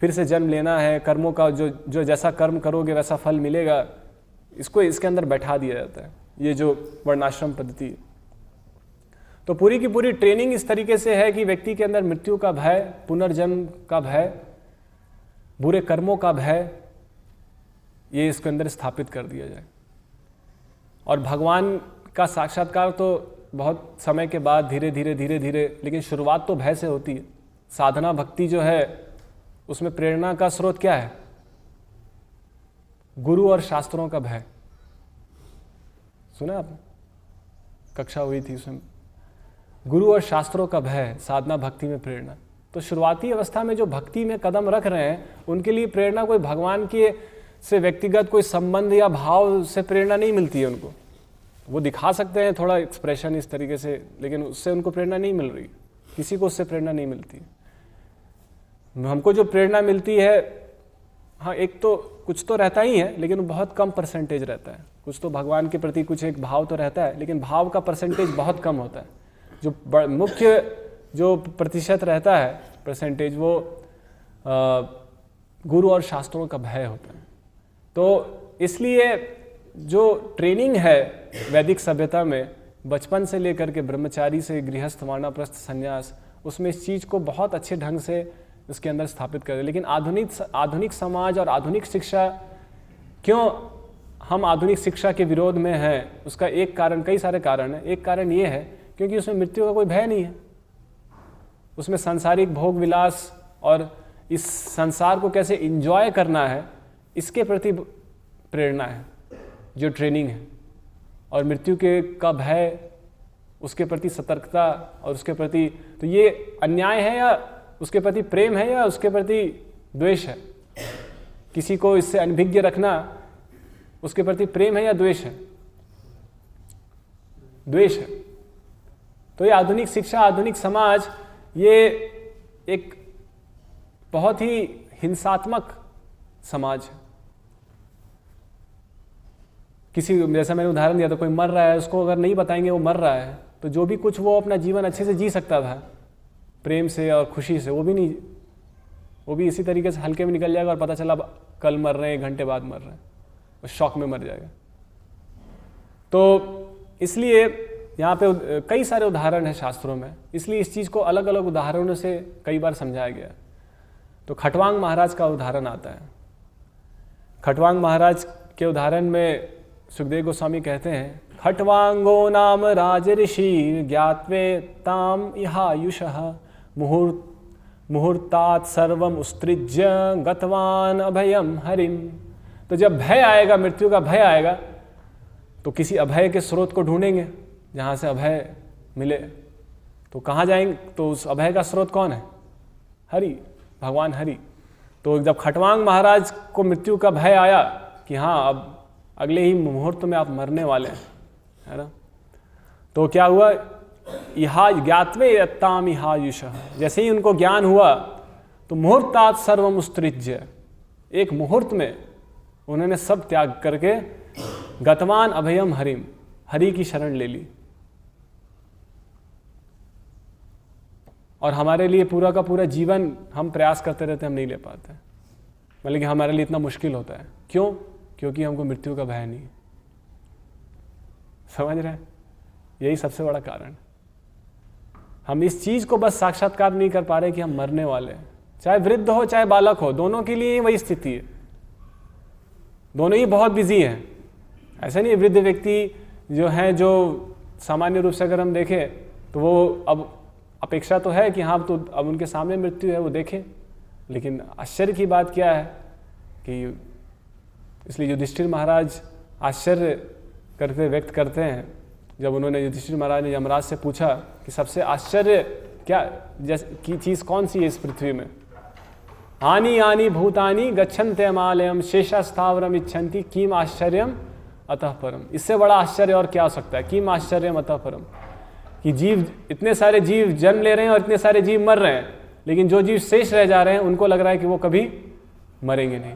फिर से जन्म लेना है, कर्मों का जो जैसा कर्म करोगे वैसा फल मिलेगा, इसको इसके अंदर बैठा दिया जाता है, ये जो वर्णाश्रम पद्धति है। तो पूरी की पूरी ट्रेनिंग इस तरीके से है कि व्यक्ति के अंदर मृत्यु का भय, पुनर्जन्म का भय, बुरे कर्मों का भय, ये इसके अंदर स्थापित कर दिया जाए। और भगवान का साक्षात्कार तो बहुत समय के बाद धीरे धीरे, लेकिन शुरुआत तो भय से होती है। साधना भक्ति जो है उसमें प्रेरणा का स्रोत क्या है? गुरु और शास्त्रों का भय। सुना आपने? कक्षा हुई थी उसमें, गुरु और शास्त्रों का भय, साधना भक्ति में प्रेरणा। तो शुरुआती अवस्था में जो भक्ति में कदम रख रहे हैं उनके लिए प्रेरणा कोई भगवान के से व्यक्तिगत कोई संबंध या भाव से प्रेरणा नहीं मिलती है उनको। वो दिखा सकते हैं थोड़ा एक्सप्रेशन इस तरीके से, लेकिन उससे उनको प्रेरणा नहीं मिल रही, किसी को उससे प्रेरणा नहीं मिलती। हमको जो प्रेरणा मिलती है, हाँ एक तो कुछ तो रहता ही है, लेकिन वो बहुत कम परसेंटेज रहता है। कुछ तो भगवान के प्रति कुछ एक भाव तो रहता है, लेकिन भाव का परसेंटेज बहुत कम होता है। जो मुख्य जो प्रतिशत रहता है परसेंटेज, वो गुरु और शास्त्रों का भय होता है। तो इसलिए जो ट्रेनिंग है वैदिक सभ्यता में, बचपन से लेकर के ब्रह्मचारी से गृहस्थ, वानप्रस्थ, संन्यास, उसमें इस चीज़ को बहुत अच्छे ढंग से उसके अंदर स्थापित कर दे। लेकिन आधुनिक समाज और आधुनिक शिक्षा, क्यों हम आधुनिक शिक्षा के विरोध में हैं, उसका एक कारण, कई सारे कारण है। एक कारण ये है क्योंकि उसमें मृत्यु का कोई भय नहीं है। उसमें सांसारिक भोग विलास और इस संसार को कैसे एंजॉय करना है, इसके प्रति प्रेरणा है जो ट्रेनिंग है। और मृत्यु के का भय, उसके प्रति सतर्कता और उसके प्रति, तो ये अन्याय है या उसके प्रति प्रेम है या उसके प्रति द्वेष है? किसी को इससे अनभिज्ञ रखना उसके प्रति प्रेम है या द्वेष है? द्वेष है। तो ये आधुनिक शिक्षा, आधुनिक समाज, ये एक बहुत ही हिंसात्मक समाज है। किसी, जैसा मैंने उदाहरण दिया था, कोई मर रहा है, उसको अगर नहीं बताएंगे वो मर रहा है, तो जो भी कुछ वो अपना जीवन अच्छे से जी सकता था प्रेम से और खुशी से, वो भी नहीं, वो भी इसी तरीके से हल्के में निकल जाएगा और पता चला कल मर रहे हैं, 1 घंटे बाद मर रहे हैं, वो शॉक में मर जाएगा। तो इसलिए यहाँ पे कई सारे उदाहरण हैं शास्त्रों में, इसलिए इस चीज़ को अलग अलग उदाहरणों से कई बार समझाया गया। तो खटवांग महाराज का उदाहरण आता है। खटवांग महाराज के उदाहरण में सुखदेव गोस्वामी कहते हैं, खटवांगो नाम राज ऋषि ज्ञात्वे ताम इहायुषः मुहूर्तात् सर्वम उत्सृज्य गतवान अभयम हरिम। तो जब भय आएगा, मृत्यु का भय आएगा, तो किसी अभय के स्रोत को ढूंढेंगे जहाँ से अभय मिले। तो कहाँ जाएंगे? तो उस अभय का स्रोत कौन है? हरि, भगवान हरि। तो जब खटवांग महाराज को मृत्यु का भय आया कि हाँ अब अगले ही मुहूर्त में आप मरने वाले हैं, है ना, तो क्या हुआ? इहा ज्ञात्वे यत्ताम इहायुषः, जैसे ही उनको ज्ञान हुआ तो मुहूर्तात् सर्वम उत्सृज्य, एक मुहूर्त में उन्होंने सब त्याग करके गतवान अभयम हरिम, हरि की शरण ले ली। और हमारे लिए पूरा का पूरा जीवन हम प्रयास करते रहते, हम नहीं ले पाते, मतलब कि हमारे लिए इतना मुश्किल होता है। क्यों? क्योंकि हमको मृत्यु का भय नहीं। समझ रहे हैं? यही सबसे बड़ा कारण। हम इस चीज को बस साक्षात्कार नहीं कर पा रहे कि हम मरने वाले हैं। चाहे वृद्ध हो चाहे बालक हो, दोनों के लिए वही स्थिति है, दोनों ही बहुत बिजी हैं। ऐसा नहीं है वृद्ध व्यक्ति जो हैं, जो सामान्य रूप से अगर हम देखें तो वो अब अपेक्षा तो है कि हाँ तो अब उनके सामने मृत्यु है, वो देखें, लेकिन आश्चर्य की बात क्या है कि इसलिए युधिष्ठिर महाराज आश्चर्य करते व्यक्त करते हैं जब उन्होंने, युधिष्ठिर महाराज ने यमराज से पूछा कि सबसे आश्चर्य क्या की चीज़ कौन सी है इस पृथ्वी में? हानि यानी भूतानि गच्छन्ते मालयम शेषास्थावरम इच्छन्ति किम आश्चर्यम अतः परम। इससे बड़ा आश्चर्य और क्या हो सकता है? किम आश्चर्यम अतः परम, कि जीव, इतने सारे जीव जन्म ले रहे हैं और इतने सारे जीव मर रहे हैं, लेकिन जो जीव शेष रह जा रहे हैं उनको लग रहा है कि वो कभी मरेंगे नहीं।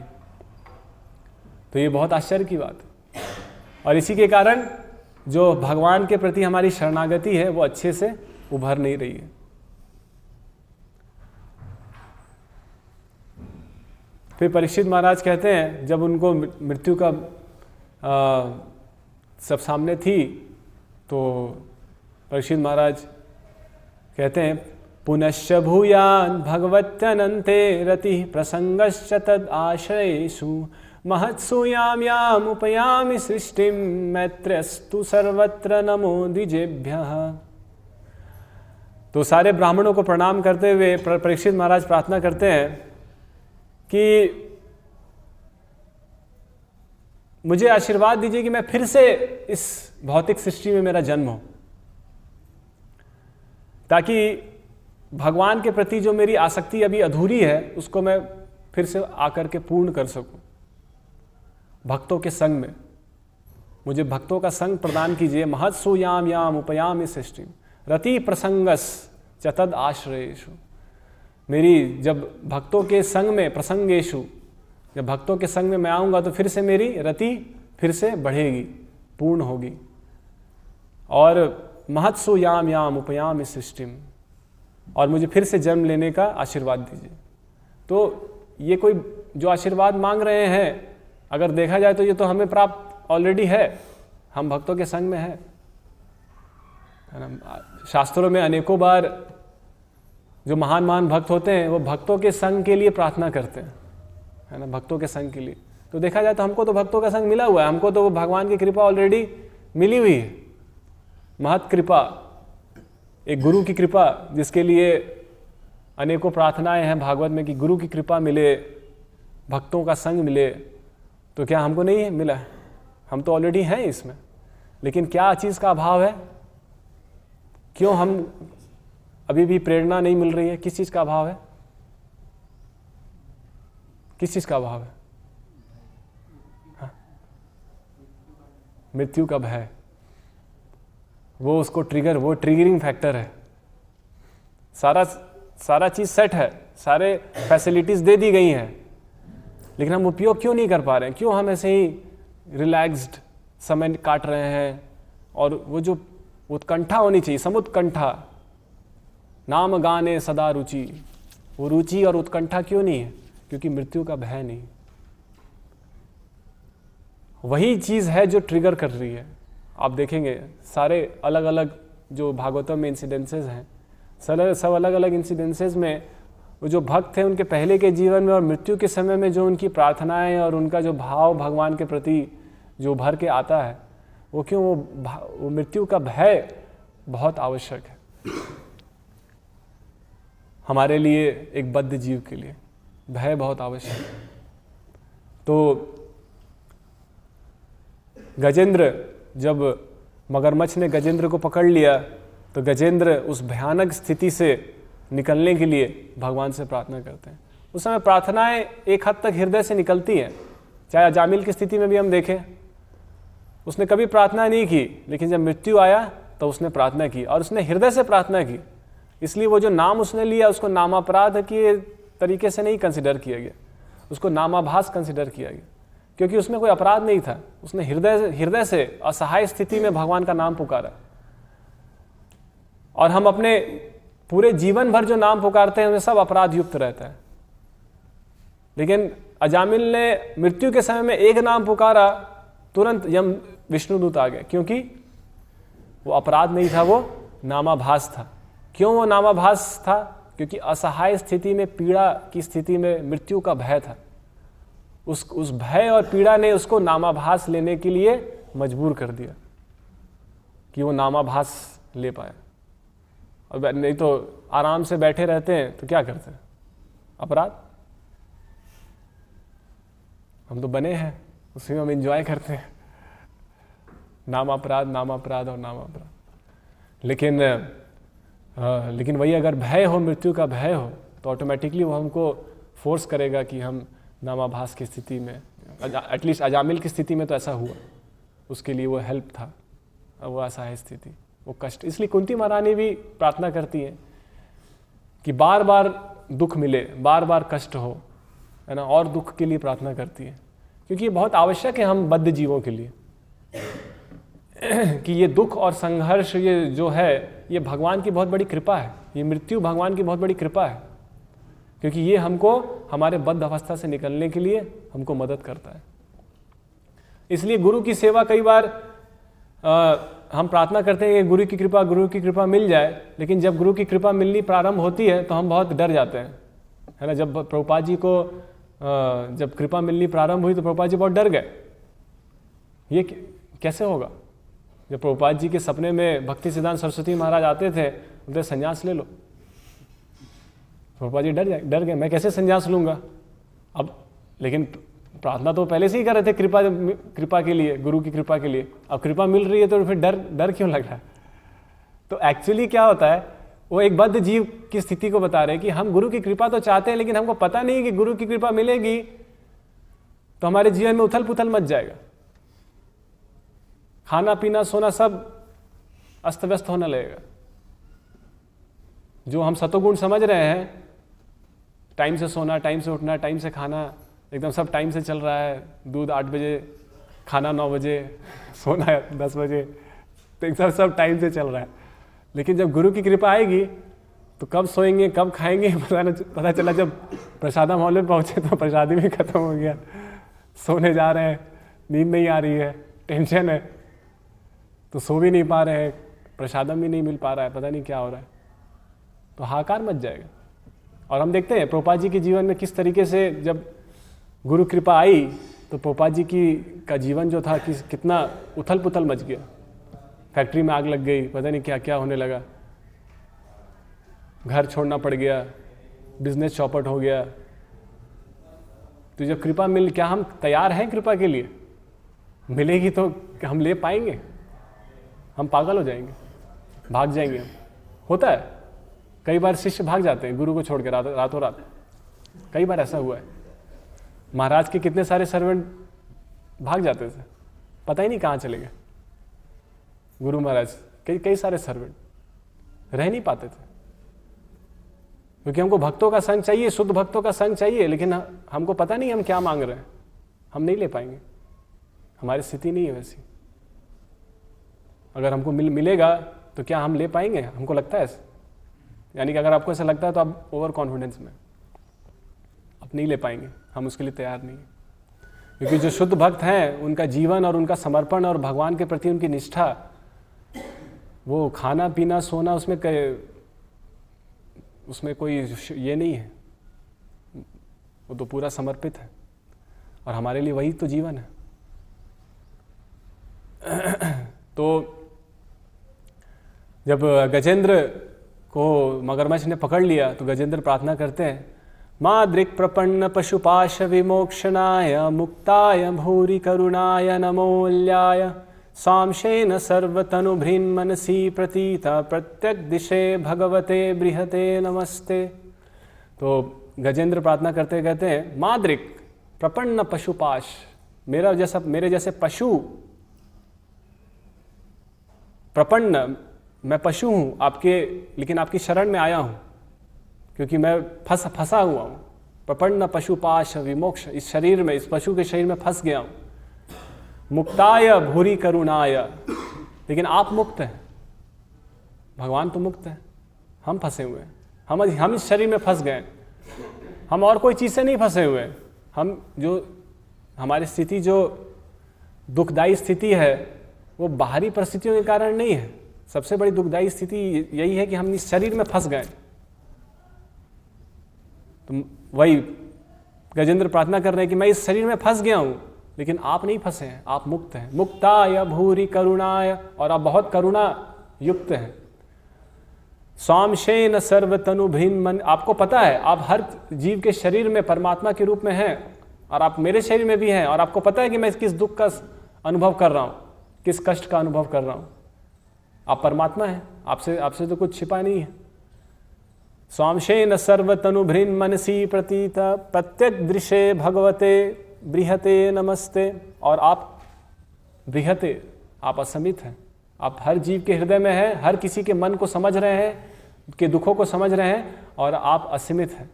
तो ये बहुत आश्चर्य की बात है। और इसी के कारण जो भगवान के प्रति हमारी शरणागति है वो अच्छे से उभर नहीं रही है। फिर परीक्षित महाराज कहते हैं, जब उनको मृत्यु का सब सामने थी, तो परीक्षित महाराज कहते हैं, पुनश्च भूयान भगवत्यनन्ते रति प्रसंगश्च तद आश्रयेषु महत्सु याम याम उपयामि सृष्टिं मैत्र्यस्तु सर्वत्र नमो द्विजेभ्यः। तो सारे ब्राह्मणों को प्रणाम करते हुए परीक्षित महाराज प्रार्थना करते हैं कि मुझे आशीर्वाद दीजिए कि मैं फिर से इस भौतिक सृष्टि में मेरा जन्म हो, ताकि भगवान के प्रति जो मेरी आसक्ति अभी अधूरी है उसको मैं फिर से आकर के पूर्ण कर सकूं। भक्तों के संग में मुझे भक्तों का संग प्रदान कीजिए। महत्सु याम याम उपयामि सृष्टिं रति प्रसंगस च तद आश्रयेषु। मेरी जब भक्तों के संग में, प्रसंगेषु, जब भक्तों के संग में मैं आऊँगा तो फिर से मेरी रति फिर से बढ़ेगी, पूर्ण होगी। और महत्सु याम याम उपयामि सृष्टिं, और मुझे फिर से जन्म लेने का आशीर्वाद दीजिए। तो ये कोई जो आशीर्वाद मांग रहे हैं, अगर देखा जाए तो ये तो हमें प्राप्त ऑलरेडी है, हम भक्तों के संग में है ना। शास्त्रों में अनेकों बार जो महान महान भक्त होते हैं वो भक्तों के संग के लिए प्रार्थना करते हैं, है ना, भक्तों के संग के लिए। तो देखा जाए तो हमको तो भक्तों का संग मिला हुआ है, हमको तो वो भगवान की कृपा ऑलरेडी मिली हुई है, महत कृपा, एक गुरु की कृपा, जिसके लिए अनेकों प्रार्थनाएं हैं भागवत में कि गुरु की कृपा मिले, भक्तों का संग मिले। तो क्या हमको नहीं मिला? हम तो ऑलरेडी हैं इसमें, लेकिन क्या चीज़ का अभाव है? क्यों हम अभी भी प्रेरणा नहीं मिल रही है? किस चीज़ का अभाव है? किस चीज़ का अभाव है? हाँ? मृत्यु का भय, वो उसको ट्रिगर, वो ट्रिगरिंग फैक्टर है। सारा चीज़ सेट है, सारे फैसिलिटीज़ दे दी गई हैं, लेकिन हम उपयोग क्यों नहीं कर पा रहे हैं? क्यों हम ऐसे ही रिलैक्स्ड समय काट रहे हैं, और वो जो उत्कंठा होनी चाहिए, समुत्कंठा, नाम गाने सदा रुचि, वो रुचि और उत्कंठा क्यों नहीं है? क्योंकि मृत्यु का भय नहीं। वही चीज़ है जो ट्रिगर कर रही है। आप देखेंगे सारे अलग अलग जो भागवतम में इंसिडेंसेस हैं, सब अलग अलग इंसिडेंसेस में वो जो भक्त थे उनके पहले के जीवन में और मृत्यु के समय में जो उनकी प्रार्थनाएं और उनका जो भाव भगवान के प्रति जो भर के आता है, वो क्यों? वो मृत्यु का भय बहुत आवश्यक है हमारे लिए, एक बद्ध जीव के लिए भय बहुत आवश्यक है। तो गजेंद्र, जब मगरमच्छ ने गजेंद्र को पकड़ लिया तो गजेंद्र उस भयानक स्थिति से निकलने के लिए भगवान से प्रार्थना करते हैं। उस समय प्रार्थनाएं एक हद तक हृदय से निकलती हैं। चाहे अजामिल की स्थिति में भी हम देखें, उसने कभी प्रार्थना नहीं की, लेकिन जब मृत्यु आया तो उसने प्रार्थना की, और उसने हृदय से प्रार्थना की। इसलिए वो जो नाम उसने लिया उसको नामापराध के तरीके से नहीं कंसिडर किया गया, उसको नामाभास कंसिडर किया गया, क्योंकि उसमें कोई अपराध नहीं था। उसने हृदय से असहाय स्थिति में भगवान का नाम पुकारा। और हम अपने पूरे जीवन भर जो नाम पुकारते हैं उनमें सब अपराध युक्त रहता है, लेकिन अजामिल ने मृत्यु के समय में एक नाम पुकारा, तुरंत यम विष्णुदूत आ गए, क्योंकि वो अपराध नहीं था, वो नामाभास था। क्यों वो नामाभास था? क्योंकि असहाय स्थिति में, पीड़ा की स्थिति में मृत्यु का भय था। उस भय और पीड़ा ने उसको नामाभास लेने के लिए मजबूर कर दिया कि वो नामाभास ले पाए। और नहीं तो आराम से बैठे रहते हैं तो क्या करते हैं? अपराध। हम तो बने हैं उसी में हम एंजॉय करते हैं, नाम अपराध, नाम अपराध और नाम अपराध। लेकिन वही अगर भय हो, मृत्यु का भय हो, तो ऑटोमेटिकली वो हमको फोर्स करेगा कि हम नामाभास की स्थिति में, एटलीस्ट अजामिल की स्थिति में तो ऐसा हुआ, उसके लिए वो हेल्प था, वो असहाय स्थिति, वो कष्ट। इसलिए कुंती महारानी भी प्रार्थना करती हैं कि बार बार दुख मिले, बार बार कष्ट हो, है ना, और दुख के लिए प्रार्थना करती है, क्योंकि ये बहुत आवश्यक है हम बद्ध जीवों के लिए कि ये दुख और संघर्ष, ये जो है, ये भगवान की बहुत बड़ी कृपा है। ये मृत्यु भगवान की बहुत बड़ी कृपा है, क्योंकि ये हमको हमारे बद्ध अवस्था से निकलने के लिए हमको मदद करता है। इसलिए गुरु की सेवा, कई बार हम प्रार्थना करते हैं कि गुरु की कृपा मिल जाए, लेकिन जब गुरु की कृपा मिलनी प्रारंभ होती है तो हम बहुत डर जाते हैं, है ना। जब प्रभुपाद जी को जब कृपा मिलनी प्रारंभ हुई तो प्रभुपाद जी बहुत डर गए, ये कैसे होगा। जब प्रभुपाद जी के सपने में भक्ति सिद्धांत सरस्वती महाराज आते थे, बोलते संन्यास ले लो। प्रभुपाद जी डर गए, मैं कैसे संन्यास लूंगा अब। लेकिन प्रार्थना तो पहले से ही कर रहे थे कृपा के लिए, गुरु की कृपा के लिए। अब कृपा मिल रही है तो फिर डर क्यों लग रहा है। तो एक्चुअली क्या होता है, वो एक बद्ध जीव की स्थिति को बता रहे हैं कि हम गुरु की कृपा तो चाहते हैं, लेकिन हमको पता नहीं कि गुरु की कृपा मिलेगी तो हमारे जीवन में उथल पुथल मच जाएगा, खाना पीना सोना सब अस्त व्यस्त होने लगेगा। जो हम सतोगुण समझ रहे हैं, टाइम से सोना, टाइम से उठना, टाइम से खाना, एकदम सब टाइम से चल रहा है। दूध 8 बजे, खाना 9 बजे, सोना 10 बजे, तो एकदम सब टाइम से चल रहा है। लेकिन जब गुरु की कृपा आएगी तो कब सोएंगे, कब खाएंगे, पता चला जब प्रसादम हॉल में पहुंचे तो प्रसादी भी खत्म हो गया, सोने जा रहे हैं, नींद नहीं आ रही है, टेंशन है, तो सो भी नहीं पा रहे हैं, प्रसादम भी नहीं मिल पा रहा है, पता नहीं क्या हो रहा है, तो हाहाकार मच जाएगा। और हम देखते हैं प्रभुपाद जी के जीवन में किस तरीके से जब गुरु कृपा आई तो प्रभुपाद जी का जीवन जो था कितना उथल पुथल मच गया। फैक्ट्री में आग लग गई, पता नहीं क्या क्या होने लगा, घर छोड़ना पड़ गया, बिजनेस चौपट हो गया। तो जब कृपा क्या हम तैयार हैं कृपा के लिए? मिलेगी तो हम ले पाएंगे? हम पागल हो जाएंगे, भाग जाएंगे हम। होता है, कई बार शिष्य भाग जाते हैं गुरु को छोड़ के रातों रात। कई बार ऐसा हुआ है। महाराज के कितने सारे सर्वेंट भाग जाते थे, पता ही नहीं कहाँ चले गए। गुरु महाराज कई सारे सर्वेंट रह नहीं पाते थे, क्योंकि हमको भक्तों का संग चाहिए, शुद्ध भक्तों का संग चाहिए, लेकिन हमको पता नहीं हम क्या मांग रहे हैं, हम नहीं ले पाएंगे, हमारी स्थिति नहीं है वैसी। अगर हमको मिलेगा तो क्या हम ले पाएंगे? हमको लगता है ऐसा। यानी कि अगर आपको ऐसा लगता है तो आप ओवर कॉन्फिडेंस में, आप नहीं ले पाएंगे, हम उसके लिए तैयार नहीं हैं। क्योंकि जो शुद्ध भक्त हैं उनका जीवन और उनका समर्पण और भगवान के प्रति उनकी निष्ठा, वो खाना पीना सोना उसमें कोई ये नहीं है, वो तो पूरा समर्पित है। और हमारे लिए वही तो जीवन है। तो जब गजेंद्र को मगरमच्छ ने पकड़ लिया तो गजेंद्र प्रार्थना करते हैं, माद्रिक प्रपन्न पशुपाश विमोक्षणाय मुक्ताय भूरि करुणाय नमोल्याय सांशेन सर्वतनुभृन् मनसि प्रतीता प्रत्यक दिशे भगवते बृहते नमस्ते। तो गजेंद्र प्रार्थना करते कहते हैं, माद्रिक प्रपन्न पशुपाश, मेरे जैसे पशु प्रपन्न, मैं पशु हूँ आपके, लेकिन आपकी शरण में आया हूँ क्योंकि मैं फंसा हुआ हूँ। प्रपन्न पशुपाश विमोक्ष, इस शरीर में, इस पशु के शरीर में फंस गया हूँ। मुक्ताय भूरि करुणाय, लेकिन आप मुक्त हैं, भगवान तो मुक्त है, हम फंसे हुए हैं। हम इस शरीर में फंस गए, हम और कोई चीज़ से नहीं फंसे हुए। हम जो हमारी स्थिति जो दुखदायी स्थिति है वो बाहरी परिस्थितियों के कारण नहीं है। सबसे बड़ी दुखदायी स्थिति यही है कि हम इस शरीर में फंस गए। तो वही गजेंद्र प्रार्थना कर रहे हैं कि मैं इस शरीर में फंस गया हूं, लेकिन आप नहीं फंसे हैं, आप मुक्त हैं। मुक्ताय भूरि करुणाय, और आप बहुत करुणा युक्त हैं। स्वांशेन सर्वतनुभृन् मन, आपको पता है आप हर जीव के शरीर में परमात्मा के रूप में हैं, और आप मेरे शरीर में भी हैं, और आपको पता है कि मैं किस दुख का अनुभव कर रहा हूँ, किस कष्ट का अनुभव कर रहा हूँ। आप परमात्मा हैं, आपसे तो कुछ छिपा नहीं है। स्वांशेन सर्वतनुभृन् मनसि प्रतीता प्रत्यक दृशे भगवते बृहते नमस्ते। और आप बृहते, आप असमित हैं, आप हर जीव के हृदय में हैं, हर किसी के मन को समझ रहे हैं, के दुखों को समझ रहे हैं, और आप असीमित हैं,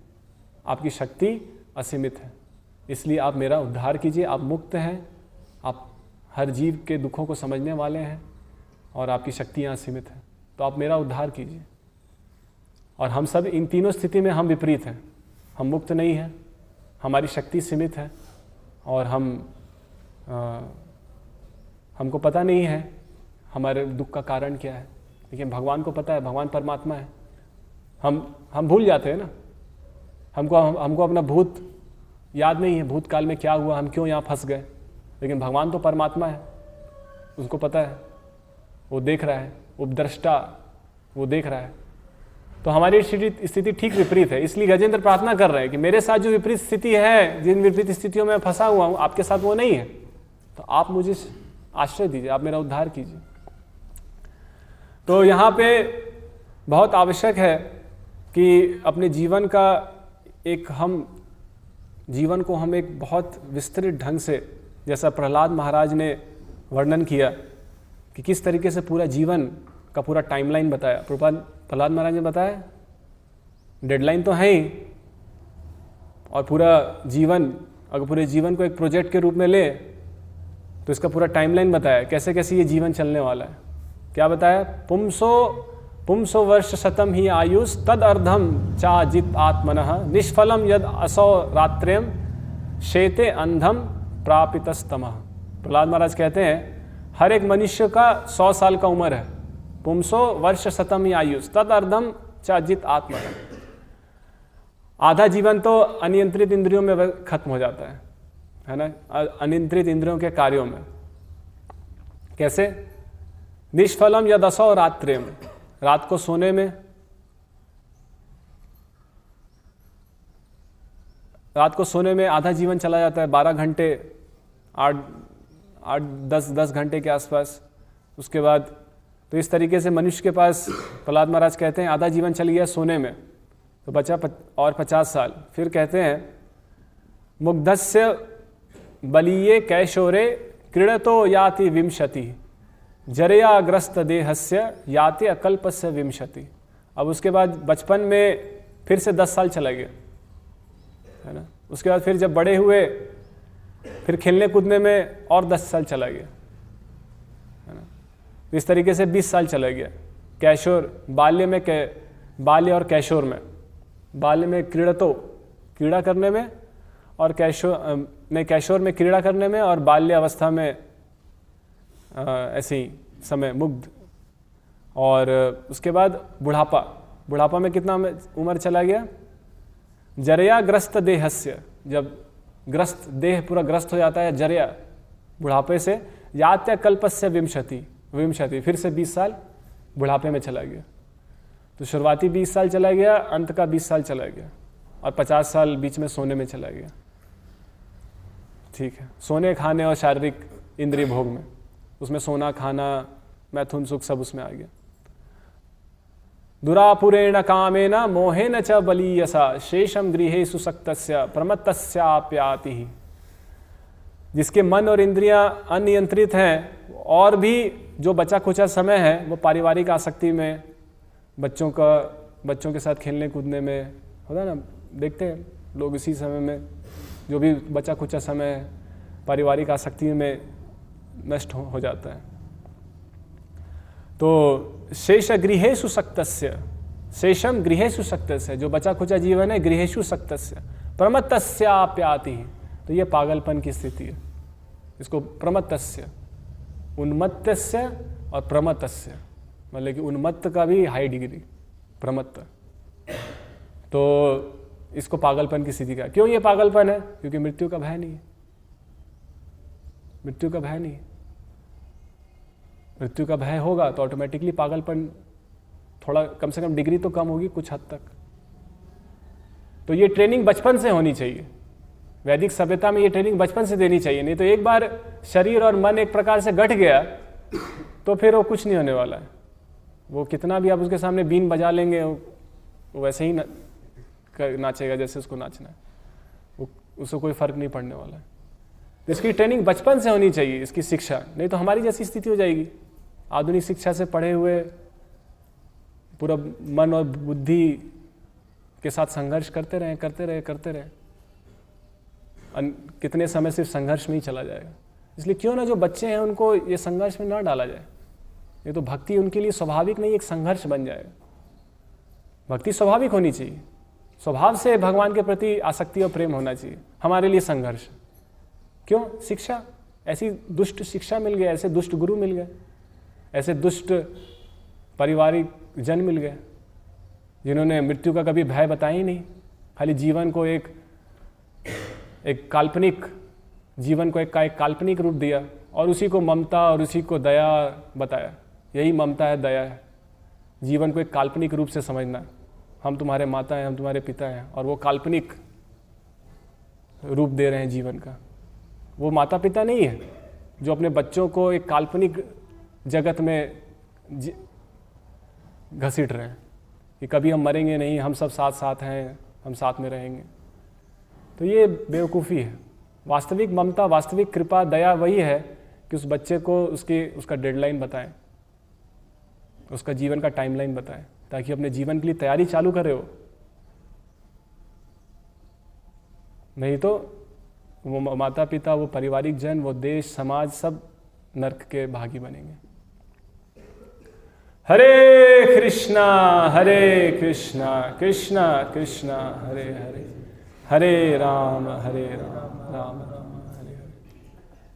आपकी शक्ति असीमित है। इसलिए आप मेरा उद्धार कीजिए। आप मुक्त हैं, आप हर जीव के दुखों को समझने वाले हैं, और आपकी शक्तियाँ असीमित हैं, तो आप मेरा उद्धार कीजिए। और हम सब इन तीनों स्थिति में हम विपरीत हैं, हम मुक्त नहीं हैं, हमारी शक्ति सीमित है, और हमको पता नहीं है हमारे दुख का कारण क्या है, लेकिन भगवान को पता है, भगवान परमात्मा है। हम भूल जाते हैं ना, हमको अपना भूत याद नहीं है, भूतकाल में क्या हुआ, हम क्यों यहाँ फंस गए, लेकिन भगवान तो परमात्मा है, उसको पता है, वो देख रहा है, उपद्रष्टा, वो देख रहा है। तो हमारी स्थिति ठीक विपरीत है। इसलिए गजेंद्र प्रार्थना कर रहे हैं कि मेरे साथ जो विपरीत स्थिति है, जिन विपरीत स्थितियों में फंसा हुआ हूँ, आपके साथ वो नहीं है, तो आप मुझे आश्रय दीजिए, आप मेरा उद्धार कीजिए। तो यहाँ पे बहुत आवश्यक है कि अपने जीवन को हम एक बहुत विस्तृत ढंग से, जैसा प्रहलाद महाराज ने वर्णन किया कि किस तरीके से पूरा जीवन का पूरा टाइमलाइन बताया। प्रहलाद महाराज ने बताया, डेडलाइन तो है ही, और पूरा जीवन, अगर पूरे जीवन को एक प्रोजेक्ट के रूप में ले तो इसका पूरा टाइमलाइन बताया, कैसे कैसे ये जीवन चलने वाला है। क्या बताया? पुंसो वर्ष शतम ही आयुष तद अर्धम चाजित आत्मनः निष्फलम यद असौ रात्र्यम शेते अंधम प्रापितस्तमः। प्रहलाद महाराज कहते हैं हर एक मनुष्य का 100 साल का उम्र है। पुंसो वर्ष शतम ही आयुष तद अर्धम चाजित आत्मनः, आधा जीवन तो अनियंत्रित इंद्रियों में खत्म हो जाता है ना, अनियंत्रित इंद्रियों के कार्यों में। कैसे? निष्फलम यद असौ रात्र्यम, रात को सोने में, आधा जीवन चला जाता है, 12 घंटे, 8-10 घंटे के आसपास। उसके बाद तो इस तरीके से मनुष्य के पास, प्रहलाद महाराज कहते हैं, आधा जीवन चल गया सोने में, तो बचा और 50 साल। फिर कहते हैं मुग्धस्य बलीये कैशोरे क्रीड़तो याति विंशति जरयाग्रस्त देहस्य याति अकल्पस्य विंशति। अब उसके बाद बचपन में फिर से 10 साल चला गया, है ना। उसके बाद फिर जब बड़े हुए, फिर खेलने कूदने में और 10 साल चला गया, है ना। इस तरीके से 20 साल चला गया। कैशोर बाल्य और कैशोर में, बाल्य में क्रीड़ा करने में, और कैशोर में क्रीड़ा करने में, और बाल्य अवस्था में ऐसे ही समय मुग्ध। और उसके बाद बुढ़ापा में कितना उम्र चला गया? जरया ग्रस्त देहस्य, जब ग्रस्त देह पूरा ग्रस्त हो जाता है, जरया बुढ़ापे से, यात्या कल्पस्य विंशति, फिर से 20 साल बुढ़ापे में चला गया। तो शुरुआती 20 साल चला गया, अंत का 20 साल चला गया, और 50 साल बीच में सोने में चला गया। ठीक है, सोने खाने और शारीरिक इंद्रिय भोग में, उसमें सोना खाना मैथुन सुख सब उसमें आ गया। दुरापुरेण कामेन मोहेन च बलीयसा शेषम गृहेषु सक्तस्य प्रमत्तस्याप्याति। जिसके मन और इंद्रियां अनियंत्रित हैं, और भी जो बचा खुचा समय है वो पारिवारिक आसक्ति में, बच्चों के साथ खेलने कूदने में होता है ना, देखते हैं लोग इसी समय में जो भी बचा खुचा समय है पारिवारिक आसक्ति में नष्ट हो जाता है। तो शेष गृहेषु सक्तस्य, शेषम गृहेषु सक्तस्य, जो बचा खुचा जीवन है गृहेषु सक्तस्य प्रमत्तस्याप्याति। तो ये पागलपन की स्थिति है। इसको प्रमत्तस्य, उन्मत्तस्य और प्रमत्तस्य, मतलब कि उन्मत्त का भी हाई डिग्री, प्रमत्त। तो इसको पागलपन की स्थिति का। क्यों ये पागलपन है? क्योंकि मृत्यु का भय नहीं है। मृत्यु का भय नहीं है। मृत्यु का भय होगा तो ऑटोमेटिकली पागलपन थोड़ा कम से कम डिग्री तो कम होगी कुछ हद तक। तो ये ट्रेनिंग बचपन से होनी चाहिए। वैदिक सभ्यता में ये ट्रेनिंग बचपन से देनी चाहिए, नहीं तो एक बार शरीर और मन एक प्रकार से गठ गया तो फिर वो कुछ नहीं होने वाला है। वो कितना भी आप उसके सामने बीन बजा लेंगे वो वैसे ही नाचेगा जैसे उसको नाचना है, उसको कोई फर्क नहीं पड़ने वाला है। तो इसकी ट्रेनिंग बचपन से होनी चाहिए, इसकी शिक्षा, नहीं तो हमारी जैसी स्थिति हो जाएगी। आधुनिक शिक्षा से पढ़े हुए पूरा मन और बुद्धि के साथ संघर्ष करते रहे कितने समय सिर्फ संघर्ष में ही चला जाएगा। इसलिए क्यों ना जो बच्चे हैं उनको ये संघर्ष में ना डाला जाए। ये तो भक्ति उनके लिए स्वाभाविक नहीं, एक संघर्ष बन जाएगा। भक्ति स्वाभाविक होनी चाहिए, स्वभाव से भगवान के प्रति आसक्ति और प्रेम होना चाहिए। हमारे लिए संघर्ष क्यों? शिक्षा, ऐसी दुष्ट शिक्षा मिल गई, ऐसे दुष्ट गुरु मिल गए, ऐसे दुष्ट पारिवारिक जन मिल गए जिन्होंने मृत्यु का कभी भय बताया ही नहीं। खाली जीवन को एक काल्पनिक जीवन को एक काल्पनिक रूप दिया और उसी को ममता और उसी को दया बताया। यही ममता है, दया है। जीवन को एक काल्पनिक रूप से समझना, हम तुम्हारे माता हैं, हम तुम्हारे पिता हैं, और वो काल्पनिक रूप दे रहे हैं जीवन का। वो माता पिता नहीं है जो अपने बच्चों को एक काल्पनिक जगत में घसीट रहे हैं कि कभी हम मरेंगे नहीं, हम सब साथ साथ हैं, हम साथ में रहेंगे। तो ये बेवकूफ़ी है। वास्तविक ममता, वास्तविक कृपा, दया वही है कि उस बच्चे को उसका डेडलाइन बताएं, उसका जीवन का टाइमलाइन बताएं, ताकि अपने जीवन के लिए तैयारी चालू करे हो। नहीं तो वो माता पिता, वो पारिवारिक जन, वो देश, समाज, सब नर्क के भागी बनेंगे। हरे कृष्णा कृष्णा कृष्णा हरे हरे, हरे राम राम